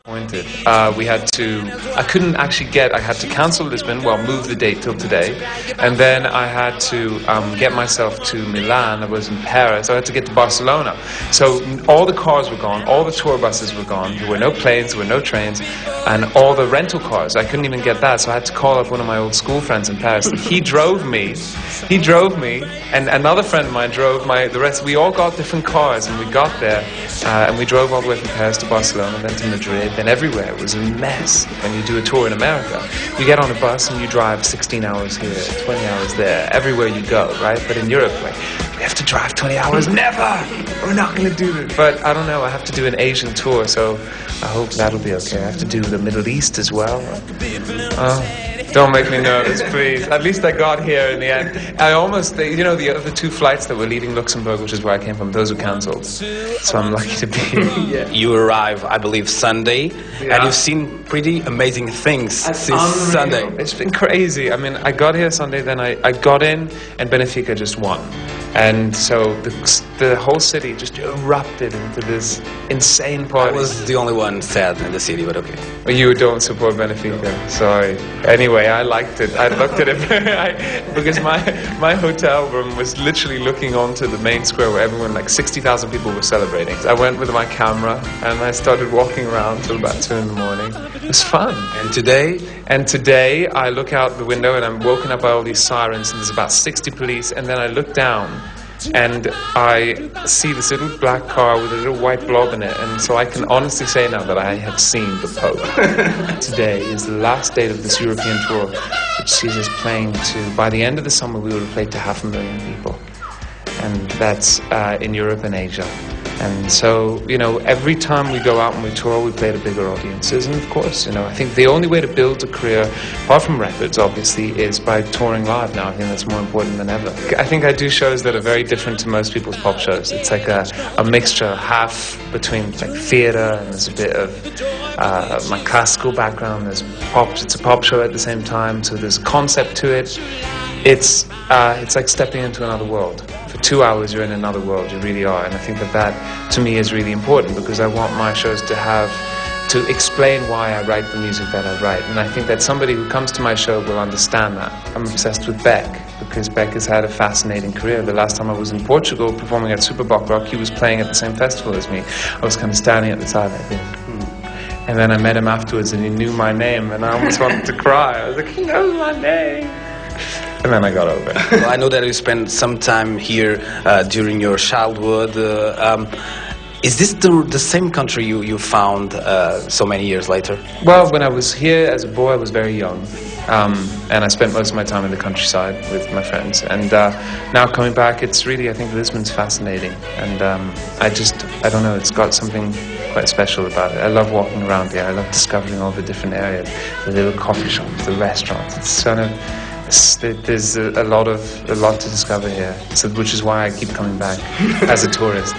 Pointed. I couldn't actually I had to cancel Lisbon, move the date till today, and then I had to get myself to Milan. I was in Paris, so I had to get to Barcelona. So all the cars were gone, all the tour buses were gone, there were no planes, there were no trains, and all the rental cars, I couldn't even get that, so I had to call up one of my old school friends in Paris. He drove me, and another friend of mine drove the rest. We all got different cars, and we got there, and we drove all the way from Paris to Barcelona, then to Madrid, then everywhere. It was a mess. When you do a tour in America, you get on a bus and you drive 16 hours here, 20 hours there, everywhere you go, right? But in Europe, we have to drive 20 hours. Never! We're not going to do this. But I don't know, I have to do an Asian tour, so I hope that'll be okay. I have to do the Middle East as well. Don't make me nervous, please. At least I got here in the end. I almost, the other two flights that were leaving Luxembourg, which is where I came from, those were cancelled. So I'm lucky to be here. Yeah. You arrive, I believe, Sunday, and you've seen pretty amazing things since Sunday. It's been crazy. I mean, I got here Sunday, then I got in, and Benfica just won. And so the whole city just erupted into this insane party. I was the only one sad in the city, but okay. You don't support Benfica, sorry. Anyway, I liked it. I looked at it because my hotel room was literally looking onto the main square where everyone, like 60,000 people were celebrating. I went with my camera and I started walking around till about 2 in the morning. It was fun. And today? And today I look out the window and I'm woken up by all these sirens and there's about 60 police, and then I look down and I see this little black car with a little white blob in it, and so I can honestly say now that I have seen the Pope. Today is the last date of this European tour, which sees us playing by the end of the summer we will have played to 500,000 people, and that's in Europe and Asia. And so, every time we go out and we tour, we play to bigger audiences. And of course, I think the only way to build a career, apart from records, obviously, is by touring live now. I think that's more important than ever. I think I do shows that are very different to most people's pop shows. It's like a mixture, half between like theatre, and there's a bit of my classical background. There's pop. It's a pop show at the same time, so there's a concept to it. It's like stepping into another world. For 2 hours, you're in another world. You really are. And I think that to me is really important, because I want my shows to explain why I write the music that I write. And I think that somebody who comes to my show will understand that. I'm obsessed with Beck, because Beck has had a fascinating career. The last time I was in Portugal performing at Super Rock, he was playing at the same festival as me. I was kind of standing at the side like this. And then I met him afterwards and he knew my name, and I almost wanted to cry. I was like, he knows my name. And then I got over it. Well, I know that you spent some time here during your childhood. Is this the same country you found so many years later? Well, when I was here as a boy, I was very young. And I spent most of my time in the countryside with my friends. And now coming back, it's really, I think Lisbon's fascinating. And I don't know, it's got something quite special about it. I love walking around here. I love discovering all the different areas, the little coffee shops, the restaurants. It's kind of... There's a lot to discover here, which is why I keep coming back as a tourist.